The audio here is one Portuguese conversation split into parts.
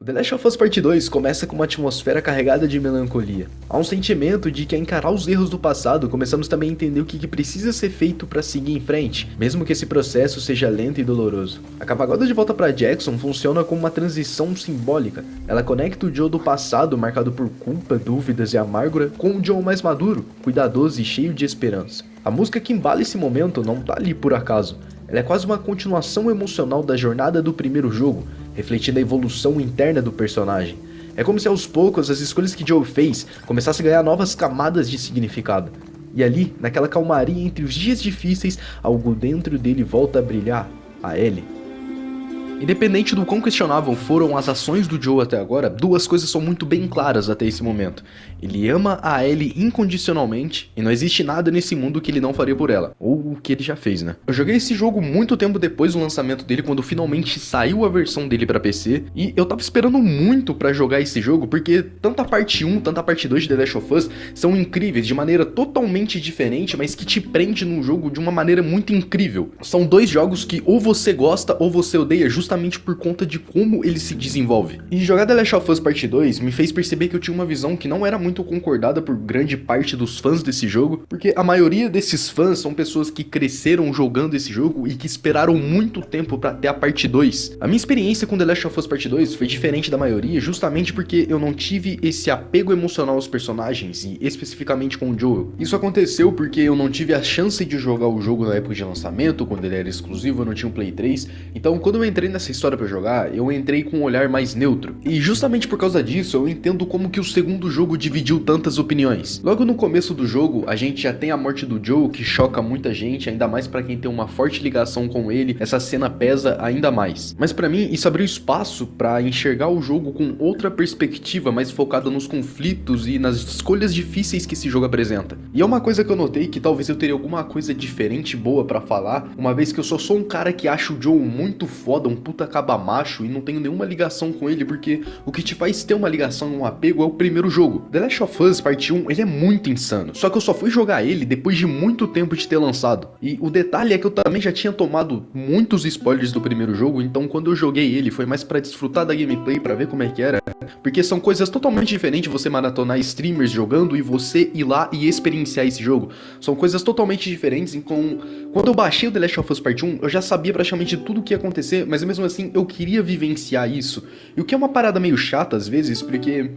O The Last of Us Part 2 começa com uma atmosfera carregada de melancolia. Há um sentimento de que, ao encarar os erros do passado, começamos também a entender o que precisa ser feito para seguir em frente, mesmo que esse processo seja lento e doloroso. A cavalgada de volta para Jackson funciona como uma transição simbólica. Ela conecta o Joe do passado, marcado por culpa, dúvidas e amargura, com o Joe mais maduro, cuidadoso e cheio de esperança. A música que embala esse momento não tá ali por acaso. Ela é quase uma continuação emocional da jornada do primeiro jogo, refletindo a evolução interna do personagem. É como se aos poucos as escolhas que Joe fez começassem a ganhar novas camadas de significado. E ali, naquela calmaria entre os dias difíceis, algo dentro dele volta a brilhar, a Ellie. Independente do quão questionável foram as ações do Joe até agora, duas coisas são muito bem claras até esse momento. Ele ama a Ellie incondicionalmente e não existe nada nesse mundo que ele não faria por ela, ou o que ele já fez, né? Eu joguei esse jogo muito tempo depois do lançamento dele, quando finalmente saiu a versão dele pra PC, e eu tava esperando muito pra jogar esse jogo, porque tanto a parte 1, tanto a parte 2 de The Last of Us são incríveis de maneira totalmente diferente, mas que te prende no jogo de uma maneira muito incrível. São dois jogos que ou você gosta ou você odeia, justamente por conta de como ele se desenvolve. E jogar The Last of Us Part 2 me fez perceber que eu tinha uma visão que não era muito concordada por grande parte dos fãs desse jogo, porque a maioria desses fãs são pessoas que cresceram jogando esse jogo e que esperaram muito tempo pra ter a parte 2. A minha experiência com The Last of Us Part 2 foi diferente da maioria, justamente porque eu não tive esse apego emocional aos personagens, e especificamente com o Joel. Isso aconteceu porque eu não tive a chance de jogar o jogo na época de lançamento, quando ele era exclusivo, eu não tinha um Play 3, então quando eu entrei nessa história pra jogar, eu entrei com um olhar mais neutro. E justamente por causa disso, eu entendo como que o segundo jogo dividiu tantas opiniões. Logo no começo do jogo, a gente já tem a morte do Joe, que choca muita gente, ainda mais pra quem tem uma forte ligação com ele, essa cena pesa ainda mais. Mas pra mim, isso abriu espaço pra enxergar o jogo com outra perspectiva, mais focada nos conflitos e nas escolhas difíceis que esse jogo apresenta. E é uma coisa que eu notei que talvez eu teria alguma coisa diferente boa pra falar, uma vez que eu só sou um cara que acha o Joe muito foda, um puta cabamacho, e não tenho nenhuma ligação com ele, porque o que te faz ter uma ligação e um apego é o primeiro jogo. The Last of Us Part 1, ele é muito insano, só que eu só fui jogar ele depois de muito tempo de ter lançado. E o detalhe é que eu também já tinha tomado muitos spoilers do primeiro jogo, então quando eu joguei ele foi mais pra desfrutar da gameplay, pra ver como é que era, porque são coisas totalmente diferentes você maratonar streamers jogando e você ir lá e experienciar esse jogo. São coisas totalmente diferentes, então quando eu baixei o The Last of Us Part 1, eu já sabia praticamente tudo o que ia acontecer, mas mesmo assim eu queria vivenciar isso. E o que é uma parada meio chata às vezes, porque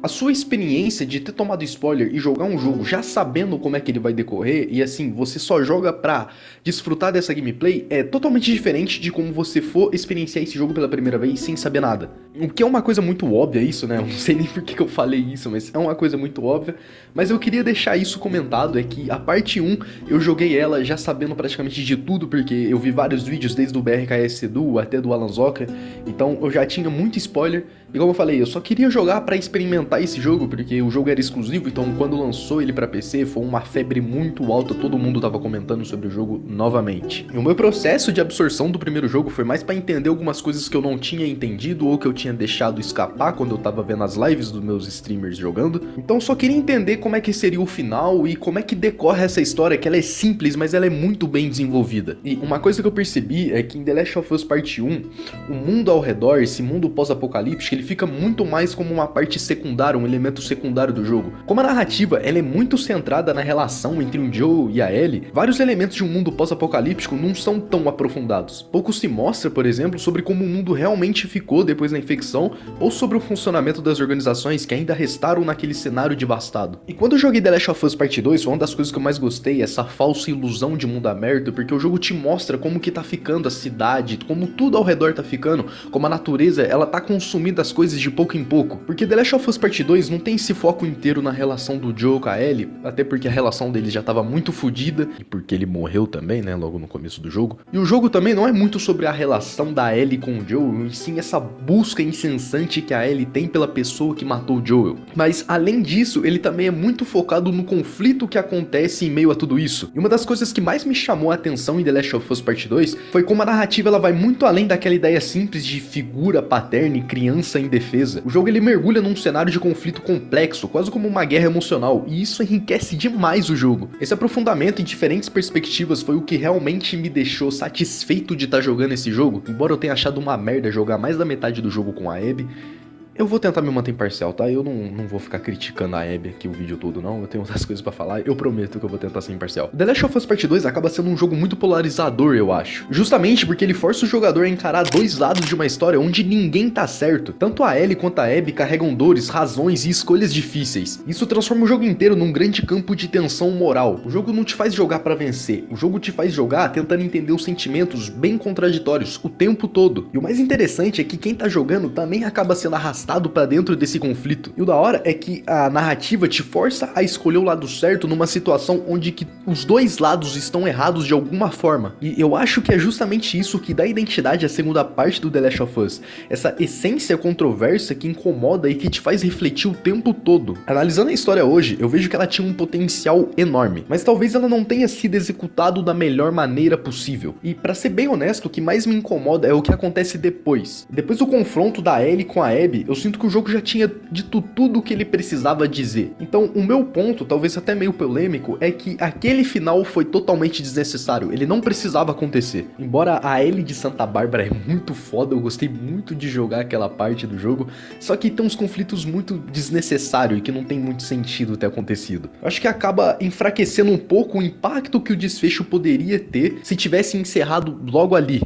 a sua experiência de ter tomado spoiler e jogar um jogo já sabendo como é que ele vai decorrer, e assim, você só joga pra desfrutar dessa gameplay, é totalmente diferente de como você for experienciar esse jogo pela primeira vez sem saber nada. O que é uma coisa muito óbvia isso, né? Eu não sei nem por que eu falei isso, mas é uma coisa muito óbvia. Mas eu queria deixar isso comentado, é que a parte 1, eu joguei ela já sabendo praticamente de tudo, porque eu vi vários vídeos desde o BRKS Edu até do Alan Zoka, então eu já tinha muito spoiler, e como eu falei, eu só queria jogar pra experimentar esse jogo, porque o jogo era exclusivo, então quando lançou ele pra PC foi uma febre muito alta, todo mundo tava comentando sobre o jogo novamente. E o meu processo de absorção do primeiro jogo foi mais pra entender algumas coisas que eu não tinha entendido ou que eu tinha deixado escapar quando eu tava vendo as lives dos meus streamers jogando. Então eu só queria entender como é que seria o final e como é que decorre essa história, que ela é simples, mas ela é muito bem desenvolvida. E uma coisa que eu percebi é que em The Last of Us Part 1, o mundo ao redor, esse mundo pós-apocalíptico, ele fica muito mais como uma parte secundária, um elemento secundário do jogo. Como a narrativa ela é muito centrada na relação entre o Joe e a Ellie, vários elementos de um mundo pós-apocalíptico não são tão aprofundados. Pouco se mostra, por exemplo, sobre como o mundo realmente ficou depois da infecção, ou sobre o funcionamento das organizações que ainda restaram naquele cenário devastado. E quando eu joguei The Last of Us Part 2, foi uma das coisas que eu mais gostei, essa falsa ilusão de mundo aberto, porque o jogo te mostra como que tá ficando a cidade, como tudo ao redor tá ficando, como a natureza, ela tá consumindo as coisas de pouco em pouco. Porque The Last of Us Part 2 não tem esse foco inteiro na relação do Joe com a Ellie, até porque a relação deles já tava muito fodida, e porque ele morreu também, né, logo no começo do jogo. E o jogo também não é muito sobre a relação da Ellie com o Joel, e sim essa busca incessante que a Ellie tem pela pessoa que matou o Joel. Mas além disso, ele também é muito focado no conflito que acontece em meio a tudo isso. E uma das coisas que mais me chamou a atenção em The Last of Us Part 2 foi como a narrativa ela vai muito além daquela ideia simples de figura paterna e criança força e indefesa. O jogo ele mergulha num cenário de conflito complexo, quase como uma guerra emocional, e isso enriquece demais o jogo. Esse aprofundamento em diferentes perspectivas foi o que realmente me deixou satisfeito de estar jogando esse jogo, embora eu tenha achado uma merda jogar mais da metade do jogo com a Abby. Eu vou tentar me manter imparcial, tá? Eu não vou ficar criticando a Abby aqui o vídeo todo, não. Eu tenho outras coisas pra falar, eu prometo que eu vou tentar ser imparcial. The Last of Us Part 2 acaba sendo um jogo muito polarizador, eu acho. Justamente porque ele força o jogador a encarar dois lados de uma história onde ninguém tá certo. Tanto a Ellie quanto a Abby carregam dores, razões e escolhas difíceis. Isso transforma o jogo inteiro num grande campo de tensão moral. O jogo não te faz jogar pra vencer, o jogo te faz jogar tentando entender os sentimentos bem contraditórios o tempo todo. E o mais interessante é que quem tá jogando também acaba sendo arrastado pra dentro desse conflito. E o da hora é que a narrativa te força a escolher o lado certo numa situação onde que os dois lados estão errados de alguma forma. E eu acho que é justamente isso que dá identidade à segunda parte do The Last of Us. Essa essência controversa que incomoda e que te faz refletir o tempo todo. Analisando a história hoje, eu vejo que ela tinha um potencial enorme, mas talvez ela não tenha sido executado da melhor maneira possível. E pra ser bem honesto, o que mais me incomoda é o que acontece depois. Depois do confronto da Ellie com a Abby, eu sinto que o jogo já tinha dito tudo o que ele precisava dizer. Então, o meu ponto, talvez até meio polêmico, é que aquele final foi totalmente desnecessário. Ele não precisava acontecer. Embora a Ellie de Santa Bárbara é muito foda, eu gostei muito de jogar aquela parte do jogo, só que tem uns conflitos muito desnecessários e que não tem muito sentido ter acontecido. Eu acho que acaba enfraquecendo um pouco o impacto que o desfecho poderia ter se tivesse encerrado logo ali.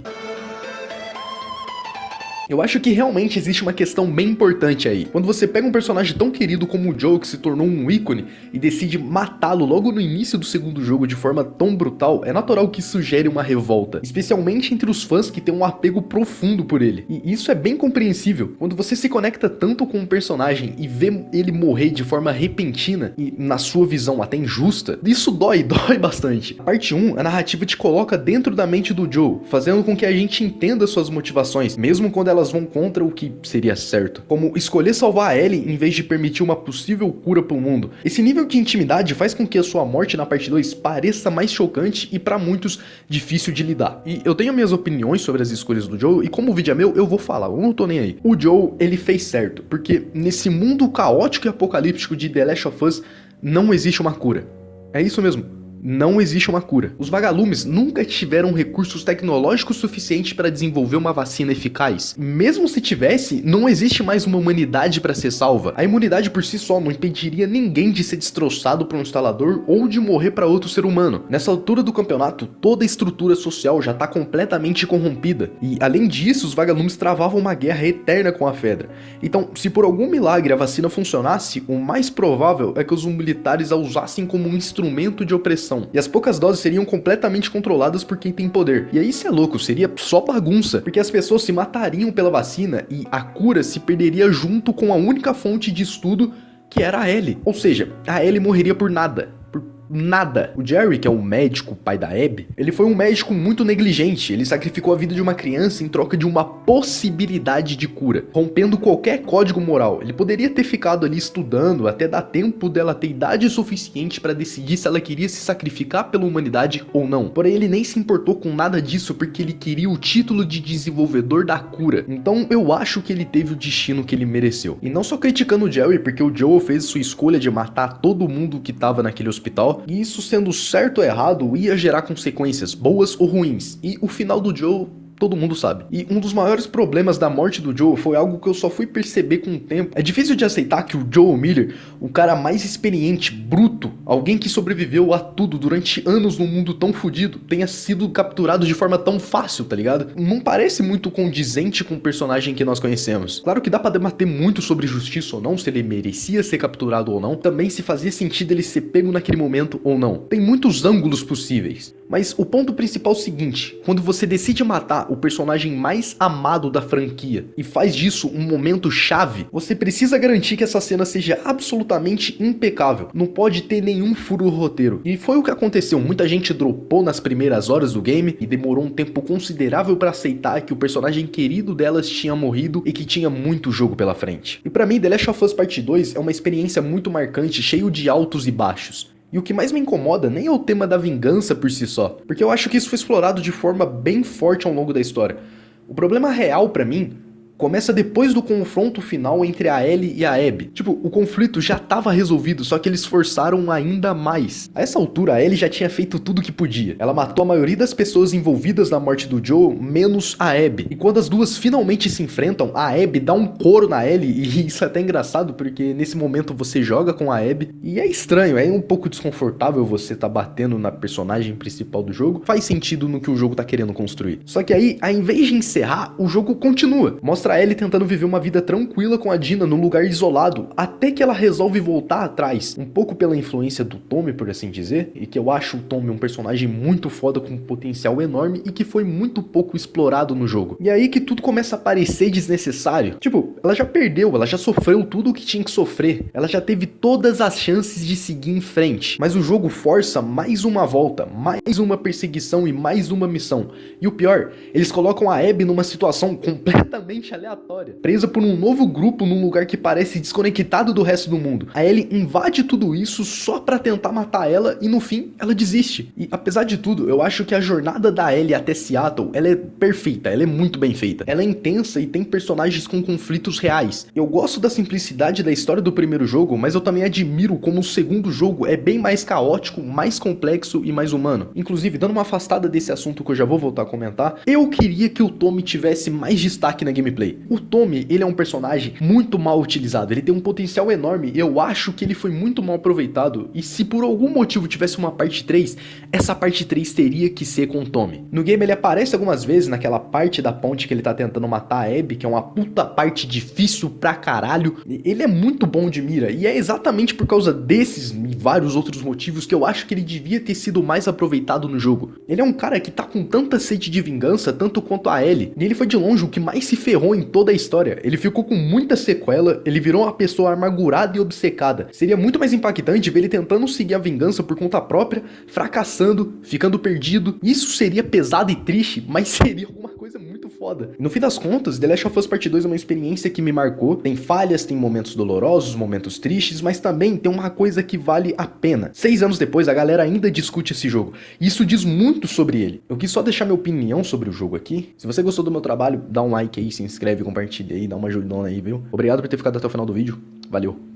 Eu acho que realmente existe uma questão bem importante aí. Quando você pega um personagem tão querido como o Joel, que se tornou um ícone, e decide matá-lo logo no início do segundo jogo de forma tão brutal, é natural que isso gere uma revolta. Especialmente entre os fãs que têm um apego profundo por ele. E isso é bem compreensível. Quando você se conecta tanto com um personagem e vê ele morrer de forma repentina, e na sua visão até injusta, isso dói bastante. A parte 1, a narrativa te coloca dentro da mente do Joel, fazendo com que a gente entenda suas motivações, mesmo quando elas vão contra o que seria certo, como escolher salvar a Ellie em vez de permitir uma possível cura pro mundo. Esse nível de intimidade faz com que a sua morte na parte 2 pareça mais chocante e pra muitos difícil de lidar. E eu tenho minhas opiniões sobre as escolhas do Joel, e como o vídeo é meu, eu vou falar, eu não tô nem aí. O Joel, ele fez certo, porque nesse mundo caótico e apocalíptico de The Last of Us, não existe uma cura. É isso mesmo. Não existe uma cura. Os vagalumes nunca tiveram recursos tecnológicos suficientes para desenvolver uma vacina eficaz. Mesmo se tivesse, não existe mais uma humanidade para ser salva. A imunidade por si só não impediria ninguém de ser destroçado por um instalador ou de morrer para outro ser humano. Nessa altura do campeonato, toda a estrutura social já tá completamente corrompida. E além disso, os vagalumes travavam uma guerra eterna com a Fedra. Então, se por algum milagre a vacina funcionasse, o mais provável é que os militares a usassem como um instrumento de opressão. E as poucas doses seriam completamente controladas por quem tem poder. E aí isso é louco, seria só bagunça, porque as pessoas se matariam pela vacina e a cura se perderia junto com a única fonte de estudo, que era a Ellie. Ou seja, a Ellie morreria por nada. Nada. O Jerry, que é o médico, pai da Abby, ele foi um médico muito negligente. Ele sacrificou a vida de uma criança em troca de uma possibilidade de cura, rompendo qualquer código moral. Ele poderia ter ficado ali estudando até dar tempo dela ter idade suficiente para decidir se ela queria se sacrificar pela humanidade ou não. Porém, ele nem se importou com nada disso porque ele queria o título de desenvolvedor da cura. Então, eu acho que ele teve o destino que ele mereceu. E não só criticando o Jerry porque o Joel fez sua escolha de matar todo mundo que tava naquele hospital, e isso sendo certo ou errado ia gerar consequências boas ou ruins, e o final do Joel todo mundo sabe. E um dos maiores problemas da morte do Joel foi algo que eu só fui perceber com o tempo. É difícil de aceitar que o Joel Miller, o cara mais experiente, bruto, alguém que sobreviveu a tudo durante anos num mundo tão fodido, tenha sido capturado de forma tão fácil, tá ligado? Não parece muito condizente com o personagem que nós conhecemos. Claro que dá pra debater muito sobre justiça ou não, se ele merecia ser capturado ou não, também se fazia sentido ele ser pego naquele momento ou não. Tem muitos ângulos possíveis. Mas o ponto principal é o seguinte: quando você decide matar o personagem mais amado da franquia e faz disso um momento chave, você precisa garantir que essa cena seja absolutamente impecável. Não pode ter nenhum furo no roteiro. E foi o que aconteceu. Muita gente dropou nas primeiras horas do game e demorou um tempo considerável para aceitar que o personagem querido delas tinha morrido e que tinha muito jogo pela frente. E pra mim, The Last of Us Part 2 é uma experiência muito marcante, cheio de altos e baixos. E o que mais me incomoda nem é o tema da vingança por si só, porque eu acho que isso foi explorado de forma bem forte ao longo da história. O problema real pra mim começa depois do confronto final entre a Ellie e a Abby. Tipo, o conflito já tava resolvido, só que eles forçaram ainda mais. A essa altura, a Ellie já tinha feito tudo que podia. Ela matou a maioria das pessoas envolvidas na morte do Joe, menos a Abby. E quando as duas finalmente se enfrentam, a Abby dá um couro na Ellie, e isso é até engraçado, porque nesse momento você joga com a Abby, e é estranho, é um pouco desconfortável você tá batendo na personagem principal do jogo. Faz sentido no que o jogo tá querendo construir. Só que aí, ao invés de encerrar, o jogo continua. Mostra a Ellie tentando viver uma vida tranquila com a Dina num lugar isolado, até que ela resolve voltar atrás. Um pouco pela influência do Tommy, por assim dizer, e que eu acho o Tommy um personagem muito foda, com um potencial enorme e que foi muito pouco explorado no jogo. E aí que tudo começa a parecer desnecessário. Tipo, ela já perdeu, ela já sofreu tudo o que tinha que sofrer, ela já teve todas as chances de seguir em frente, mas o jogo força mais uma volta, mais uma perseguição e mais uma missão. E o pior, eles colocam a Abby numa situação completamente aleatória, presa por um novo grupo num lugar que parece desconectado do resto do mundo. A Ellie invade tudo isso só pra tentar matar ela e no fim ela desiste. E apesar de tudo, eu acho que a jornada da Ellie até Seattle, ela é perfeita, ela é muito bem feita. Ela é intensa e tem personagens com conflitos reais. Eu gosto da simplicidade da história do primeiro jogo, mas eu também admiro como o segundo jogo é bem mais caótico, mais complexo e mais humano. Inclusive, dando uma afastada desse assunto que eu já vou voltar a comentar, eu queria que o Tommy tivesse mais destaque na gameplay. O Tommy, ele é um personagem muito mal utilizado, ele tem um potencial enorme e eu acho que ele foi muito mal aproveitado, e se por algum motivo tivesse uma parte 3, essa parte 3 teria que ser com o Tommy. No game ele aparece algumas vezes naquela parte da ponte que ele tá tentando matar a Abby, que é uma puta parte difícil pra caralho. Ele é muito bom de mira, e é exatamente por causa desses e vários outros motivos que eu acho que ele devia ter sido mais aproveitado no jogo. Ele é um cara que tá com tanta sede de vingança, tanto quanto a Ellie, e ele foi de longe o que mais se ferrou em toda a história. Ele ficou com muita sequela, ele virou uma pessoa amargurada e obcecada. Seria muito mais impactante ver ele tentando seguir a vingança por conta própria, fracassando, ficando perdido. Isso seria pesado e triste, mas seria alguma coisa muito foda. No fim das contas, The Last of Us Part 2 é uma experiência que me marcou. Tem falhas, tem momentos dolorosos, momentos tristes, mas também tem uma coisa que vale a pena. 6 anos depois, a galera ainda discute esse jogo. E isso diz muito sobre ele. Eu quis só deixar minha opinião sobre o jogo aqui. Se você gostou do meu trabalho, dá um like aí, se inscreve, compartilha aí, dá uma ajudona aí, viu? Obrigado por ter ficado até o final do vídeo. Valeu!